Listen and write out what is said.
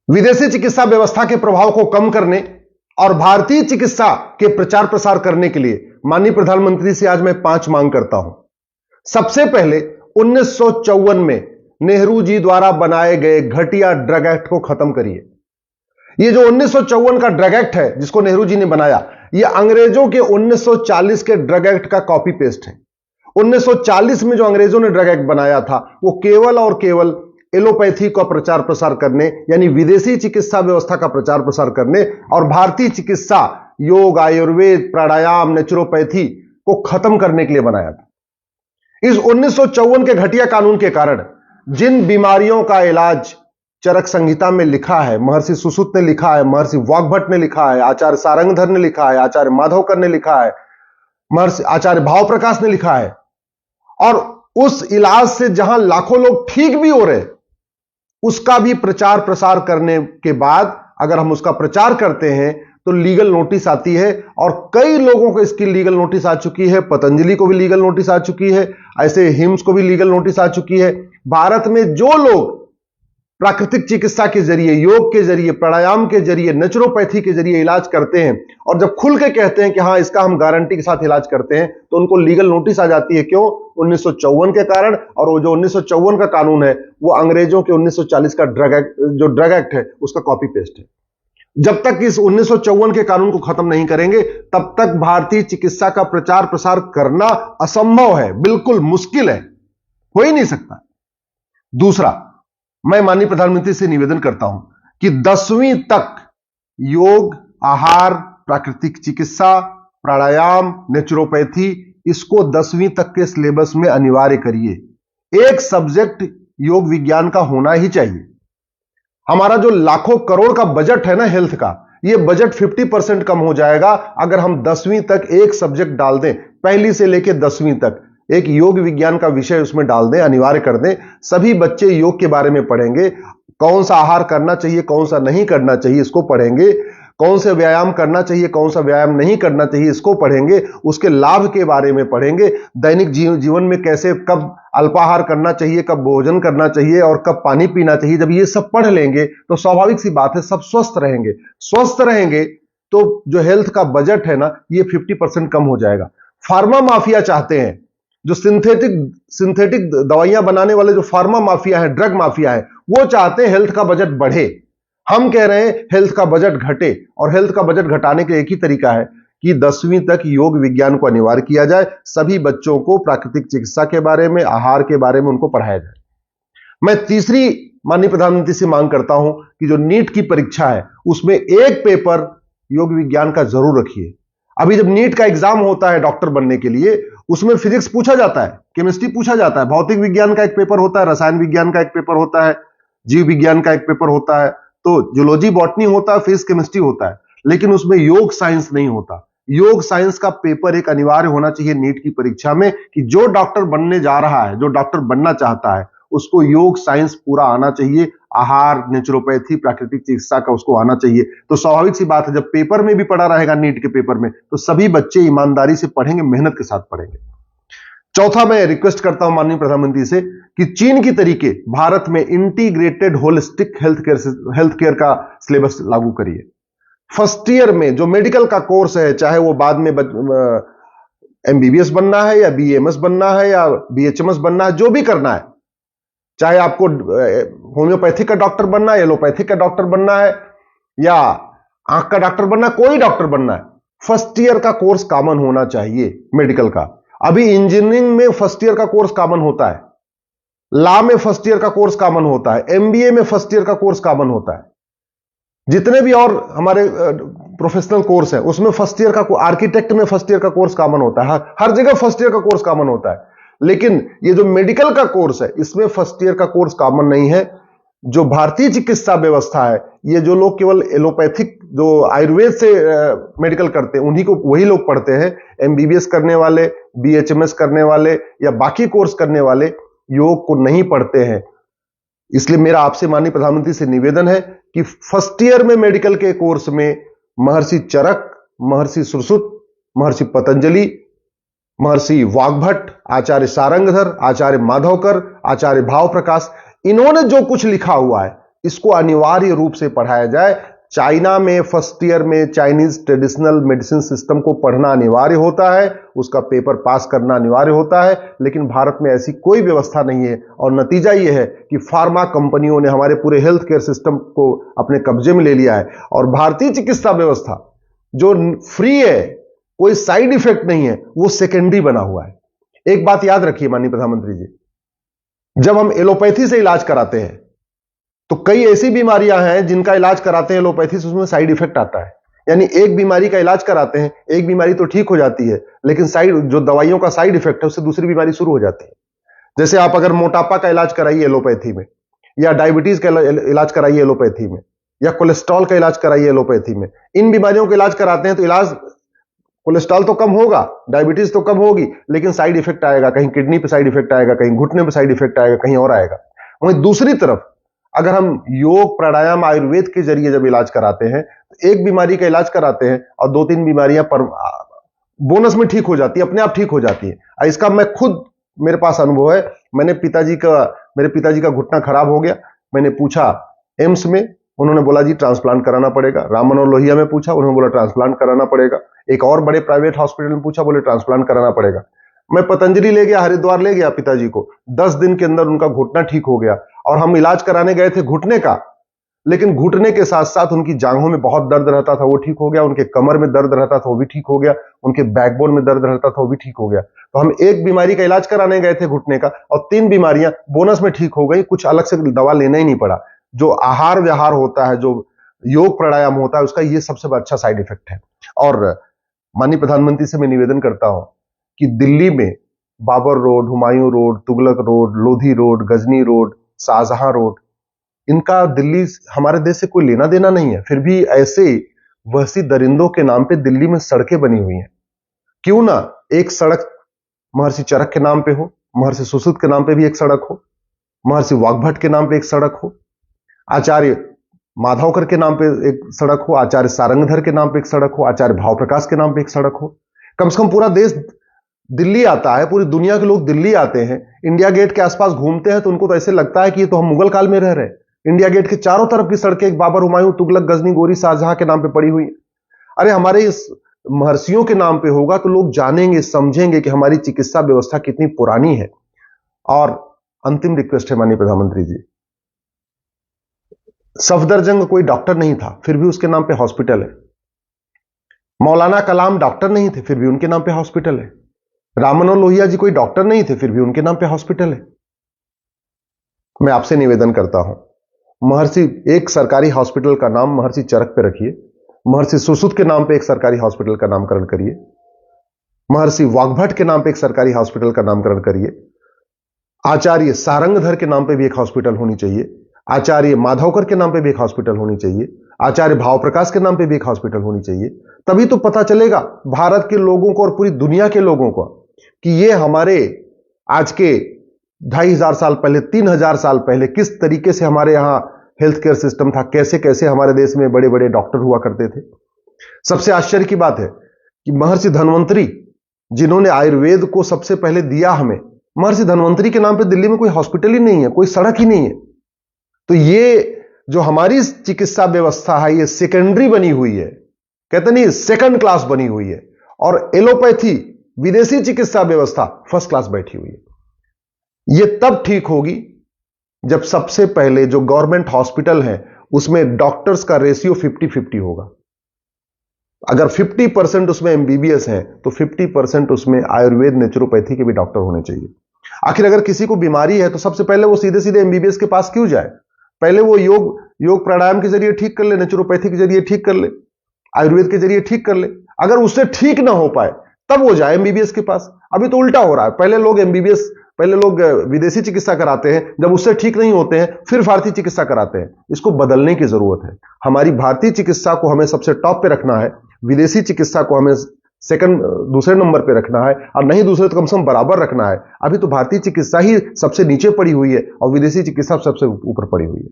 विदेशी चिकित्सा व्यवस्था के प्रभाव को कम करने और भारतीय चिकित्सा के प्रचार प्रसार करने के लिए माननीय प्रधानमंत्री से आज मैं 5 मांग करता हूं। सबसे पहले 1954 में नेहरू जी द्वारा बनाए गए घटिया ड्रग एक्ट को खत्म करिए। यह जो 1954 का ड्रग एक्ट है जिसको नेहरू जी ने बनाया, यह अंग्रेजों के 1940 के ड्रग एक्ट का कॉपी पेस्ट है। 1940 में जो अंग्रेजों ने ड्रग एक्ट बनाया था वो केवल और केवल एलोपैथी का प्रचार प्रसार करने, यानी विदेशी चिकित्सा व्यवस्था का प्रचार प्रसार करने और भारतीय चिकित्सा योग, आयुर्वेद, प्राणायाम, नेचुरोपैथी को खत्म करने के लिए बनाया था। इस 1954 के घटिया कानून के कारण जिन बीमारियों का इलाज चरक संहिता में लिखा है, महर्षि सुश्रुत ने लिखा है, महर्षि वाग्भट ने लिखा है, आचार्य सारंगधर ने लिखा है, आचार्य माधवकर ने लिखा है, महर्षि आचार्य भाव प्रकाश ने लिखा है, और उस इलाज से जहां लाखों लोग ठीक भी हो रहे, उसका भी प्रचार प्रसार करने के बाद अगर हम उसका प्रचार करते हैं तो लीगल नोटिस आती है, और कई लोगों को इसकी लीगल नोटिस आ चुकी है। पतंजलि को भी लीगल नोटिस आ चुकी है, ऐसे हिम्स को भी लीगल नोटिस आ चुकी है। भारत में जो लोग प्राकृतिक चिकित्सा के जरिए, योग के जरिए, प्राणायाम के जरिए, नेचुरोपैथी के जरिए इलाज करते हैं और जब खुल के कहते हैं कि हाँ इसका हम गारंटी के साथ इलाज करते हैं, तो उनको लीगल नोटिस आ जाती है। क्यों? 1954 के कारण। और वो जो 1954 का कानून है वो अंग्रेजों के 1940 का ड्रग एक्ट है उसका कॉपी पेस्ट है। जब तक इस 1954 के कानून को खत्म नहीं करेंगे तब तक भारतीय चिकित्सा का प्रचार प्रसार करना असंभव है, बिल्कुल मुश्किल है, हो ही नहीं सकता। दूसरा, मैं माननीय प्रधानमंत्री से निवेदन करता हूं कि 10वीं तक योग, आहार, प्राकृतिक चिकित्सा, प्राणायाम, नेचुरोपैथी, इसको 10वीं तक के सिलेबस में अनिवार्य करिए। एक सब्जेक्ट योग विज्ञान का होना ही चाहिए। हमारा जो लाखों करोड़ का बजट है ना हेल्थ का, यह बजट 50% कम हो जाएगा अगर हम 10वीं तक एक सब्जेक्ट डाल दें। पहली से लेकर 10वीं तक एक योग विज्ञान का विषय उसमें डाल दें, अनिवार्य कर दें। सभी बच्चे योग के बारे में पढ़ेंगे, कौन सा आहार करना चाहिए, कौन सा नहीं करना चाहिए इसको पढ़ेंगे, कौन से व्यायाम करना चाहिए, कौन सा व्यायाम नहीं करना चाहिए इसको पढ़ेंगे, उसके लाभ के बारे में पढ़ेंगे, दैनिक जीवन में कैसे, कब अल्पाहार करना चाहिए, कब भोजन करना चाहिए और कब पानी पीना चाहिए। जब ये सब पढ़ लेंगे तो स्वाभाविक सी बात है सब स्वस्थ रहेंगे। स्वस्थ रहेंगे तो जो हेल्थ का बजट है ना, ये 50% कम हो जाएगा। फार्मा माफिया चाहते हैं, जो सिंथेटिक दवाइयां बनाने वाले जो फार्मा माफिया है, ड्रग माफिया है, वो चाहते हैं हेल्थ का बजट बढ़े। हम कह रहे हैं हेल्थ का बजट घटे, और हेल्थ का बजट घटाने का एक ही तरीका है कि 10वीं तक योग विज्ञान को अनिवार्य किया जाए। सभी बच्चों को प्राकृतिक चिकित्सा के बारे में, आहार के बारे में उनको पढ़ाया जाए। मैं तीसरी माननीय प्रधानमंत्री से मांग करता हूं कि जो नीट की परीक्षा है उसमें एक पेपर योग विज्ञान का जरूर रखिए। अभी जब नीट का एग्जाम होता है डॉक्टर बनने के लिए, उसमें फिजिक्स पूछा जाता है, केमिस्ट्री पूछा जाता है, भौतिक विज्ञान का एक पेपर होता है, रसायन विज्ञान का एक पेपर होता है, जीव विज्ञान का एक पेपर होता है, तो जूलॉजी, बॉटनी होता है, फिजिक्स, केमिस्ट्री होता है, लेकिन उसमें योग साइंस नहीं होता। योग साइंस का पेपर एक अनिवार्य होना चाहिए नीट की परीक्षा में, कि जो डॉक्टर बनने जा रहा है, जो डॉक्टर बनना चाहता है, उसको योग साइंस पूरा आना चाहिए। आहार, नेचुरोपैथी, प्राकृतिक चिकित्सा का उसको आना चाहिए। तो स्वाभाविक सी बात है जब पेपर में भी पढ़ा रहेगा नीट के पेपर में, तो सभी बच्चे ईमानदारी से पढ़ेंगे, मेहनत के साथ पढ़ेंगे। चौथा, मैं रिक्वेस्ट करता हूं माननीय प्रधानमंत्री से कि चीन की तरीके भारत में इंटीग्रेटेड होलिस्टिक हेल्थ केयर का सिलेबस लागू करिए। फर्स्ट ईयर में जो मेडिकल का कोर्स है, चाहे वो बाद में एमबीबीएस बनना है या बीएमएस बनना है या बीएचएमएस बनना है, जो भी करना है, चाहे आपको होम्योपैथिक का डॉक्टर बनना है, एलोपैथिक का डॉक्टर बनना है या आंख का डॉक्टर बनना है, कोई डॉक्टर बनना है, फर्स्ट ईयर का कोर्स कॉमन होना चाहिए मेडिकल का। अभी इंजीनियरिंग में फर्स्ट ईयर का कोर्स कॉमन होता है, लॉ में फर्स्ट ईयर का कोर्स कॉमन होता है, एमबीए में फर्स्ट ईयर का कोर्स कॉमन होता है, जितने भी और हमारे प्रोफेशनल कोर्स है उसमें फर्स्ट ईयर का, आर्किटेक्ट में फर्स्ट ईयर का कोर्स कॉमन होता है, हर जगह फर्स्ट ईयर का कोर्स कॉमन होता है। लेकिन ये जो मेडिकल का कोर्स है इसमें फर्स्ट ईयर का कोर्स कॉमन नहीं है। जो भारतीय चिकित्सा व्यवस्था है, ये जो लोग केवल एलोपैथिक, जो आयुर्वेद से मेडिकल करते हैं, उन्हीं को वही लोग पढ़ते हैं। एमबीबीएस करने वाले, बीएचएमएस करने वाले या बाकी कोर्स करने वाले योग को नहीं पढ़ते हैं। इसलिए मेरा आपसे माननीय प्रधानमंत्री से निवेदन है कि फर्स्ट ईयर में मेडिकल के कोर्स में महर्षि चरक, महर्षि सुश्रुत, महर्षि पतंजलि, महर्षि वाग्भट, आचार्य सारंगधर, आचार्य माधवकर, आचार्य भाव प्रकाश, इन्होंने जो कुछ लिखा हुआ है इसको अनिवार्य रूप से पढ़ाया जाए। चाइना में फर्स्ट ईयर में चाइनीज ट्रेडिशनल मेडिसिन सिस्टम को पढ़ना अनिवार्य होता है, उसका पेपर पास करना अनिवार्य होता है, लेकिन भारत में ऐसी कोई व्यवस्था नहीं है। और नतीजा यह है कि फार्मा कंपनियों ने हमारे पूरे हेल्थ केयर सिस्टम को अपने कब्जे में ले लिया है। और भारतीय चिकित्सा व्यवस्था जो फ्री है, कोई साइड इफेक्ट नहीं है, वो सेकेंडरी बना हुआ है। एक बात याद रखिए माननीय प्रधानमंत्री जी, जब हम एलोपैथी से इलाज कराते हैं तो कई ऐसी बीमारियां हैं जिनका इलाज कराते हैं एलोपैथी से, उसमें साइड इफेक्ट आता है। यानी एक बीमारी का इलाज कराते हैं, एक बीमारी तो ठीक हो जाती है, लेकिन जो दवाइयों का साइड इफेक्ट है उससे दूसरी बीमारी शुरू हो जाती है। जैसे आप अगर मोटापा का इलाज कराइए एलोपैथी में, या डायबिटीज का इलाज कराइए एलोपैथी में, या कोलेस्ट्रॉल का इलाज कराइए एलोपैथी में, इन बीमारियों का इलाज कराते हैं तो इलाज कोलेस्ट्रॉल तो कम होगा, डायबिटीज तो कम होगी, लेकिन साइड इफेक्ट आएगा, कहीं किडनी पे साइड इफेक्ट आएगा, कहीं घुटने पे साइड इफेक्ट आएगा, कहीं और आएगा। वहीं दूसरी तरफ अगर हम योग प्राणायाम आयुर्वेद के जरिए जब इलाज कराते हैं तो एक बीमारी का इलाज कराते हैं और 2-3 बीमारियां पर बोनस में ठीक हो जाती है, अपने आप ठीक हो जाती है। इसका मैं खुद, मेरे पास अनुभव है। मेरे पिताजी का घुटना खराब हो गया, मैंने पूछा एम्स में, उन्होंने बोला जी ट्रांसप्लांट कराना पड़ेगा। राम मनोहर लोहिया में पूछा, उन्होंने बोला ट्रांसप्लांट कराना पड़ेगा। एक और बड़े प्राइवेट हॉस्पिटल में पूछा, बोले ट्रांसप्लांट कराना पड़ेगा। मैं पतंजलि ले गया, हरिद्वार ले गया पिताजी को, 10 दिन के अंदर उनका घुटना ठीक हो गया। और हम इलाज कराने गए थे घुटने का, लेकिन घुटने के साथ साथ उनकी जांघों में बहुत दर्द रहता था, वो ठीक हो गया। उनके कमर में दर्द रहता था, वो भी ठीक हो गया। उनके बैकबोन में दर्द रहता था, वो भी ठीक हो गया। तो हम एक बीमारी का इलाज कराने गए थे घुटने का, और 3 बीमारियां बोनस में ठीक हो गई, कुछ अलग से दवा लेना ही नहीं पड़ा। जो आहार विहार होता है, जो योग प्राणायाम होता है, उसका ये सबसे अच्छा साइड इफेक्ट है। और माननीय प्रधानमंत्री से मैं निवेदन करता हूं कि दिल्ली में Babar road, Humayun road, Tughlaq road, Lodhi road, Ghazni road, Shahjahan road, इनका दिल्ली हमारे देश से कोई लेना देना नहीं है, फिर भी ऐसे वहशी दरिंदों के नाम पे दिल्ली में सड़कें बनी हुई हैं। क्यों ना एक सड़क महर्षि चरक के नाम पे हो, महर्षि सुश्रुत के नाम पे भी एक सड़क हो, महर्षि वाग्भट के नाम पे एक सड़क हो, आचार्य माधवकर के नाम पे एक सड़क हो, आचार्य सारंगधर के नाम पे एक सड़क हो, आचार्य भाव प्रकाश के नाम पे एक सड़क हो। कम से कम पूरा देश दिल्ली आता है, पूरी दुनिया के लोग दिल्ली आते हैं, इंडिया गेट के आसपास घूमते हैं तो उनको तो ऐसे लगता है कि ये तो हम मुगल काल में रह रहे हैं। इंडिया गेट के चारों तरफ की सड़कें बाबर, हुमायूं, तुगलक, गजनी, गोरी, शाहजहां के नाम पे पड़ी हुई है। अरे हमारे इस महर्षियों के नाम पे होगा तो लोग जानेंगे, समझेंगे कि हमारी चिकित्सा व्यवस्था कितनी पुरानी है। और अंतिम रिक्वेस्ट है माननीय प्रधानमंत्री जी, सफदरजंग कोई डॉक्टर नहीं था, फिर भी उसके नाम पे हॉस्पिटल है। मौलाना कलाम डॉक्टर नहीं थे, फिर भी उनके नाम पे हॉस्पिटल है। राम मनोहर लोहिया जी कोई डॉक्टर नहीं थे, फिर भी उनके नाम पे हॉस्पिटल है। मैं आपसे निवेदन करता हूं, महर्षि एक सरकारी हॉस्पिटल का नाम महर्षि चरक पे रखिए, महर्षि सुश्रुत के नाम पे एक सरकारी हॉस्पिटल का नामकरण करिए, महर्षि वाग्भट के नाम पे एक सरकारी हॉस्पिटल का नामकरण करिए, आचार्य सारंगधर के नाम पे भी एक हॉस्पिटल होनी चाहिए, आचार्य माधवकर के नाम पे भी एक हॉस्पिटल होनी चाहिए, आचार्य भाव प्रकाश के नाम पे भी एक हॉस्पिटल होनी चाहिए। तभी तो पता चलेगा भारत के लोगों को और पूरी दुनिया के लोगों को कि ये हमारे आज के 2500 साल पहले, 3000 साल पहले किस तरीके से हमारे यहां हेल्थ केयर सिस्टम था, कैसे कैसे हमारे देश में बड़े बड़े डॉक्टर हुआ करते थे। सबसे आश्चर्य की बात है कि महर्षि धन्वंतरी, जिन्होंने आयुर्वेद को सबसे पहले दिया हमें, महर्षि धन्वंतरी के नाम पे दिल्ली में कोई हॉस्पिटल ही नहीं है, कोई सड़क ही नहीं है। तो ये जो हमारी चिकित्सा व्यवस्था है, ये सेकेंडरी बनी हुई है, कहते नहीं सेकंड क्लास बनी हुई है। और एलोपैथी विदेशी चिकित्सा व्यवस्था फर्स्ट क्लास बैठी हुई है। ये तब ठीक होगी जब सबसे पहले जो गवर्नमेंट हॉस्पिटल है उसमें डॉक्टर्स का रेशियो 50-50 होगा। अगर 50% उसमें एमबीबीएस हैं तो 50% उसमें आयुर्वेद नेचुरोपैथी के भी डॉक्टर होने चाहिए। आखिर अगर किसी को बीमारी है तो सबसे पहले वो सीधे सीधे एमबीबीएस के पास क्यों जाए? पहले वो योग प्राणायाम के जरिए ठीक कर ले, नेचुरोपैथी के जरिए ठीक कर ले, आयुर्वेद के जरिए ठीक कर ले। अगर उससे ठीक ना हो पाए तब वो जाए एमबीबीएस के पास। अभी तो उल्टा हो रहा है, पहले लोग विदेशी चिकित्सा कराते हैं, जब उससे ठीक नहीं होते हैं फिर भारतीय चिकित्सा कराते हैं। इसको बदलने की जरूरत है। हमारी भारतीय चिकित्सा को हमें सबसे टॉप पे रखना है, विदेशी चिकित्सा को हमें दूसरे नंबर पे रखना है, और नहीं दूसरे तो कम से कम बराबर रखना है। अभी तो भारतीय चिकित्सा ही सबसे नीचे पड़ी हुई है और विदेशी चिकित्सा सबसे ऊपर पड़ी हुई है।